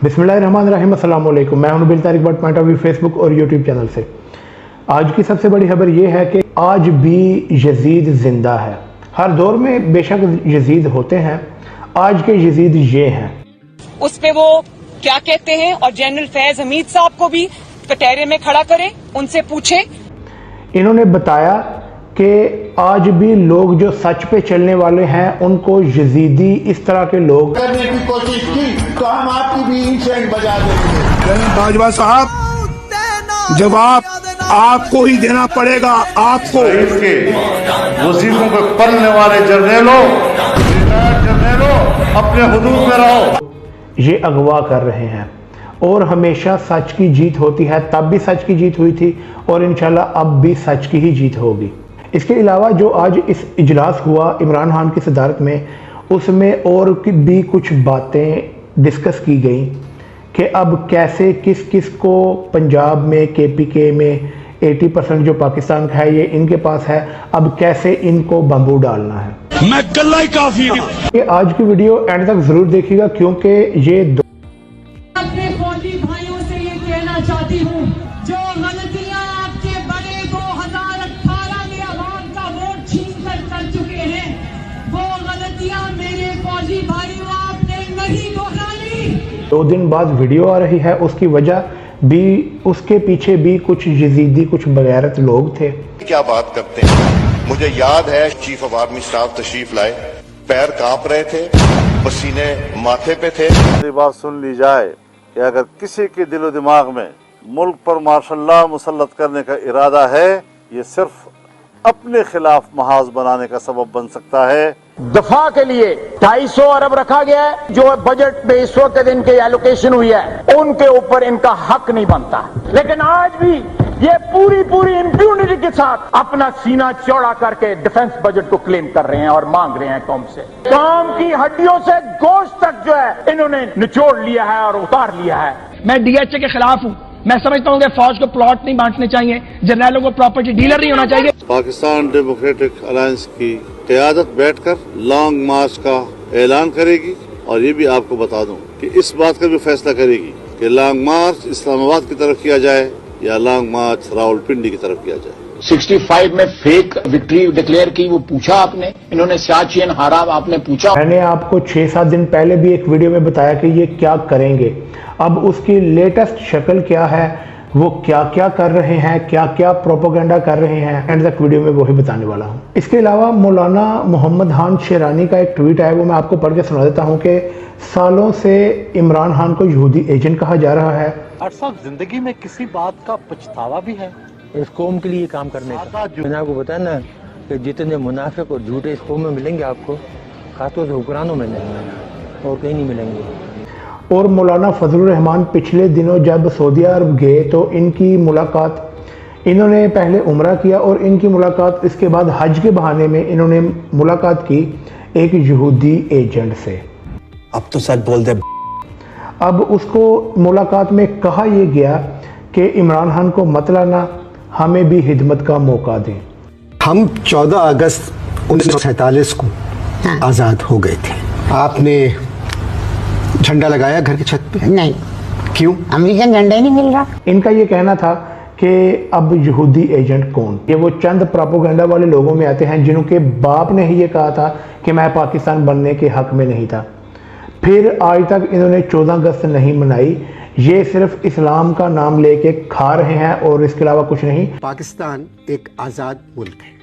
बिस्मिल्लाहिर्रहमानिर्रहीम, अस्सलाम वालेकुम। मैं हूं Nabeel Tariq but point of view Facebook और यूट्यूब चैनल से। आज की सबसे बड़ी खबर यह है कि आज भी यजीद जिंदा है। हर दौर में बेशक यजीद होते हैं, आज के यजीद ये हैं। उस पे वो क्या कहते हैं और जनरल फैज हमीद साहब को भी कटहरे में खड़ा करें, उनसे पूछें। इन्होंने बताया कि आज भी लोग जो सच पे चलने वाले हैं उनको यजीदी इस तरह के लोग करने की कोशिश की तो हम आपकी भी इंसेंट बजा देंगे। बाजवा साहब, जवाब आपको ही देना पड़ेगा। आपको इसके वजीफों पे पढ़ने वाले जर्नेलों, अपने हुदूद में रहो। ये अगवा कर रहे हैं और हमेशा सच की जीत होती है। तब भी सच की जीत हुई थी और इंशाल्लाह अब भी सच की ही जीत होगी। इसके अलावा जो आज इस इजलास हुआ इमरान खान की सदारत में, उसमें और भी कुछ बातें डिस्कस की गई कि अब कैसे किस किस को पंजाब में KPK में 80% जो पाकिस्तान का है ये इनके पास है, अब कैसे इनको बम्बू डालना है। मैं गल्ला ही काफी हूं। ये आज की वीडियो एंड तक जरूर देखिएगा क्योंकि ये अपने फौजी भाइयों से ये कहना चाहती हूँ, जो गलतियां आपके बड़े 2018 में अवाम का वोट छीन कर चुके हैं, वो गलतियां मेरे फौजी भाइयों आपने नहीं दोहराई। 2 दिन बाद वीडियो आ रही है, उसकी वजह भी उसके पीछे भी कुछ यजीदी कुछ बगैरत लोग थे। क्या बात करते हैं। मुझे याद है चीफ ऑफ आर्मी स्टाफ तशरीफ लाए, पैर कांप रहे थे, पसीने माथे पे थे। मेरी बात सुन ली जाए कि अगर किसी के दिलो दिमाग में मुल्क पर मार्शल्लाह मुसल्लत करने का इरादा है, ये सिर्फ अपने खिलाफ महाज बनाने का सबब बन सकता है। दफा के लिए 250 अरब रखा गया है, जो बजट में इस वक्त इनके एलोकेशन हुई है, उनके ऊपर इनका हक नहीं बनता। लेकिन आज भी ये पूरी इंप्यूनिटी के साथ अपना सीना चौड़ा करके डिफेंस बजट को क्लेम कर रहे हैं और मांग रहे हैं कौम से। कौम की हड्डियों से गोश्त तक जो है इन्होंने निचोड़ लिया है और उतार लिया है। मैं DHA के खिलाफ हूँ। मैं समझता हूँ कि फौज को प्लॉट नहीं बांटने चाहिए, जर्नैलों को प्रॉपर्टी डीलर नहीं होना चाहिए। पाकिस्तान डेमोक्रेटिक अलायंस की क़यादत बैठकर लॉन्ग मार्च का ऐलान करेगी और ये भी आपको बता दूं कि इस बात का भी फैसला करेगी कि लॉन्ग मार्च इस्लामाबाद की तरफ किया जाए या लॉन्ग मार्च रावलपिंडी की तरफ किया जाए। 65 में फेक विक्ट्री डिक्लेयर की, वो पूछा आपने, इन्होंने सियाचिन हारा, आपने पूछा। मैंने आपको 6-7 दिन पहले भी एक वीडियो में बताया कि ये क्या करेंगे। अब उसकी लेटेस्ट शक्ल क्या है, वो क्या क्या कर रहे हैं, क्या क्या प्रोपोगेंडा कर रहे हैं, एंड तक वीडियो में वही बताने वाला हूँ। इसके अलावा मौलाना मोहम्मद खान शेरानी का एक ट्वीट है, वो मैं आपको पढ़ के सुना देता हूँ कि सालों से इमरान खान को यहूदी एजेंट कहा जा रहा है। साहब, जिंदगी में किसी बात का पछतावा भी है इस कौम के लिए काम करने का। मैंने आपको बताया ना कि जितने मुनाफिक और झूठे इस कौम में मिलेंगे आपको, खासतौर से हुक्मरानों में नहीं और कहीं नहीं मिलेंगे। और मौलाना फजलुर रहमान पिछले दिनों जब सऊदी अरब गए तो इनकी मुलाकात, इन्होंने पहले उम्रा किया और इनकी मुलाकात इसके बाद हज के बहाने में इन्होंने मुलाकात की एक यहूदी एजेंट से। अब तो सच बोल दे। अब उसको मुलाकात में कहा यह गया कि इमरान खान को मत लाना, हमें भी हिदमत का मौका दें। हम 14 अगस्त 1947 को आज़ाद हो गए थे। आपने झंडा लगाया घर की छत पे? नहीं। क्यों? अमेरिकन झंडा ही नहीं मिल रहा। इनका ये कहना था कि अब यहूदी एजेंट कौन, ये वो चंद प्रोपोगेंडा वाले लोगों में आते हैं जिनके बाप ने ही ये कहा था कि मैं पाकिस्तान बनने के हक में नहीं था। फिर आज तक इन्होंने 14 अगस्त नहीं मनाई। ये सिर्फ इस्लाम का नाम लेके खा रहे हैं और इसके अलावा कुछ नहीं। पाकिस्तान एक आज़ाद मुल्क है?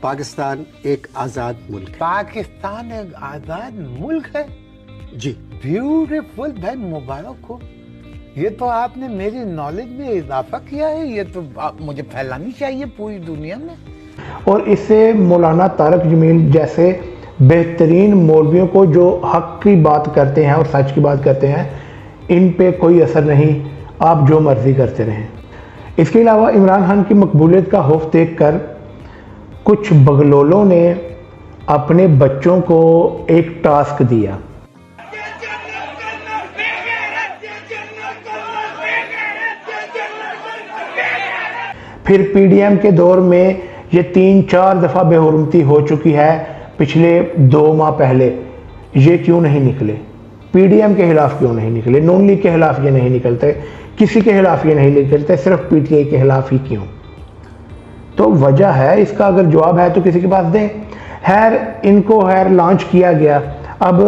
पाकिस्तान एक आज़ाद मुल्क है। पाकिस्तान एक आजाद मुल्क है जी। ब्यूटीफुल, भाई मुबारक हो। ये तो आपने मेरी नॉलेज में इजाफा किया है, ये तो मुझे फैलानी चाहिए पूरी दुनिया में। और इससे मौलाना तारक जमील जैसे बेहतरीन मौलवियों को जो हक की बात करते हैं और सच की बात करते हैं, इन पे कोई असर नहीं, आप जो मर्जी करते रहें। इसके अलावा इमरान खान की मकबूलियत का खौफ देखकर कुछ बगलोलों ने अपने बच्चों को एक टास्क दिया। फिर PDM के दौर में ये 3-4 दफ़ा बेहुरमती हो चुकी है पिछले 2 माह पहले, ये क्यों नहीं निकले? पीडीएम के खिलाफ क्यों नहीं निकले, नून लीग के खिलाफ ये नहीं निकलते, किसी के खिलाफ ये नहीं निकलते, सिर्फ पीटीआई के खिलाफ ही क्यों? तो वजह है, इसका अगर जवाब है तो किसी के पास दें। इनको लॉन्च किया गया। अब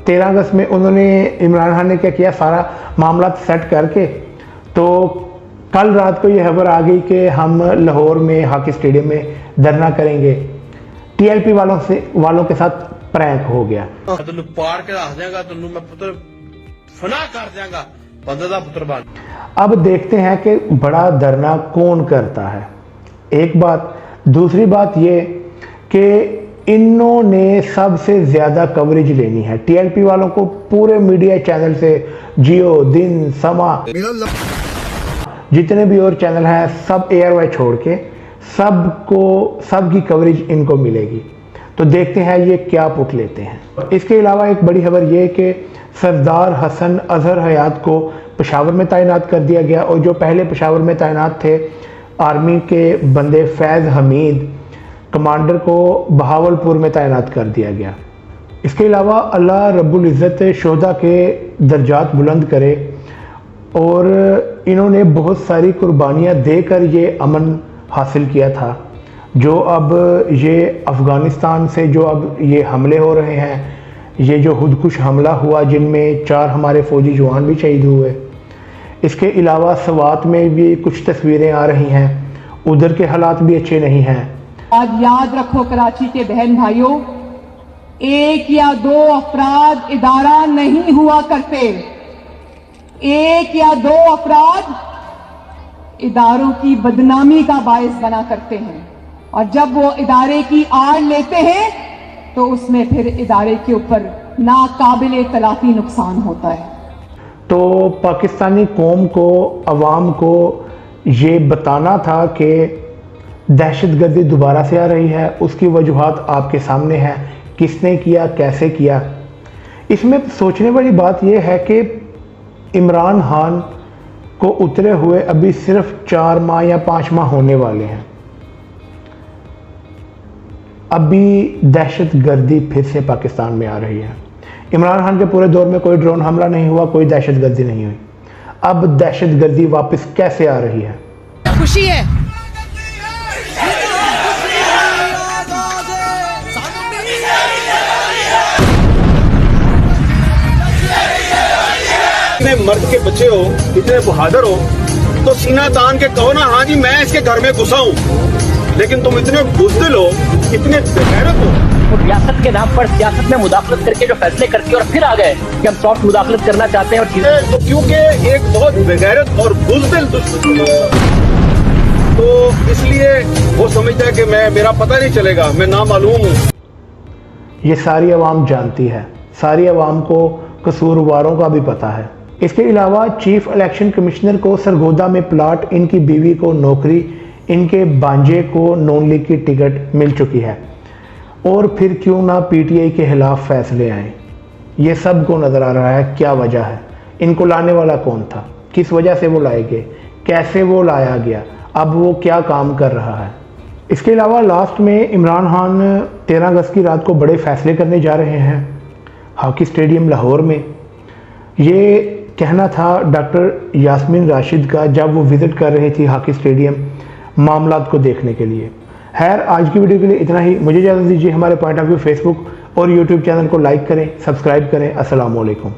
13 अगस्त में उन्होंने, इमरान खान ने क्या किया, सारा मामला सेट करके, तो कल रात को ये खबर आ गई कि हम लाहौर में हॉकी स्टेडियम में धरना करेंगे। टीएलपी वालों के साथ प्रैंक हो गया। अब देखते हैं कि बड़ा धरना कौन करता है, एक बात। दूसरी बात ये कि इन्होंने सबसे ज्यादा कवरेज लेनी है। टीएलपी वालों को पूरे मीडिया चैनल से, जियो, दिन, समा, जितने भी और चैनल हैं, सब एयरवे छोड़ के सबकी कवरेज इनको मिलेगी। तो देखते हैं ये क्या पुट लेते हैं। इसके अलावा एक बड़ी खबर ये कि सरदार हसन अजहर हयात को पेशावर में तैनात कर दिया गया, और जो पहले पेशावर में तैनात थे आर्मी के बंदे फैज़ हमीद कमांडर को बहावलपुर में तैनात कर दिया गया। इसके अलावा अल्लाह रब्बुल इज़्ज़त शोहदा के दर्जात बुलंद करे, और इन्होंने बहुत सारी कुर्बानियाँ देकर ये अमन हासिल किया था। जो अब ये अफ़गानिस्तान से जो अब ये हमले हो रहे हैं, ये जो खुदकुश हमला हुआ जिनमें 4 हमारे फ़ौजी जवान भी शहीद हुए। इसके अलावा सवात में भी कुछ तस्वीरें आ रही हैं, उधर के हालात भी अच्छे नहीं हैं। आज याद रखो कराची के बहन भाइयों, 1 या 2 अफराद इदारा नहीं हुआ करते। 1 या 2 अफराद इदारों की बदनामी का बायस बना करते हैं, और जब वो इदारे की आड़ लेते हैं तो उसमें फिर इदारे के ऊपर नाकाबिले तलाफी नुकसान होता है। तो पाकिस्तानी कौम को, अवाम को ये बताना था कि दहशतगर्दी दोबारा से आ रही है। उसकी वजूहात आपके सामने हैं, किसने किया, कैसे किया। इसमें सोचने वाली बात यह है कि इमरान खान को उतरे हुए अभी सिर्फ 4 माह या 5 माह होने वाले हैं। अभी दहशतगर्दी फिर से पाकिस्तान में आ रही है। इमरान खान के पूरे दौर में कोई ड्रोन हमला नहीं हुआ, कोई दहशतगर्दी नहीं हुई। अब दहशतगर्दी वापस कैसे आ रही है? खुशी है, इतने मर्द के बच्चे हो, इतने बहादुर हो, तो सीना तान के कहो ना, हाँ जी मैं इसके घर में घुसा हूँ। लेकिन तुम इतने बुज़दिल हो, इतने बेगैरत हो। और रियासत के नाम पर सियासत में मुदाखलत करके जो फैसले करके और फिर आ गए कि हम सॉफ्ट मुदाखलत करना चाहते हैं और चीजें, तो क्योंकि एक बहुत बेगैरत और बुज़दिल दुश्मन, तो इसलिए वो समझता है कि मेरा पता नहीं चलेगा, मैं नामालूम हूँ। ये सारी आवाम जानती है, सारी आवाम को कसूरवारों का भी पता है। इसके अलावा चीफ इलेक्शन कमिश्नर को सरगोदा में प्लाट, इनकी बीवी को नौकरी, इनके बांजे को नून लीग की टिकट मिल चुकी है। और फिर क्यों ना पीटीआई के खिलाफ फैसले आए, ये सब को नज़र आ रहा है। क्या वजह है? इनको लाने वाला कौन था? किस वजह से वो लाए गए? कैसे वो लाया गया? अब वो क्या काम कर रहा है? इसके अलावा लास्ट में इमरान खान 13 अगस्त की रात को बड़े फैसले करने जा रहे हैं हॉकी स्टेडियम लाहौर में। ये कहना था डॉक्टर यास्मीन राशिद का जब वो विज़िट कर रही थी हॉकी स्टेडियम मामलात को देखने के लिए। खैर, आज की वीडियो के लिए इतना ही। मुझे इजाज़त दीजिए। हमारे पॉइंट ऑफ व्यू फेसबुक और यूट्यूब चैनल को लाइक करें, सब्सक्राइब करें। अस्सलाम वालेकुम।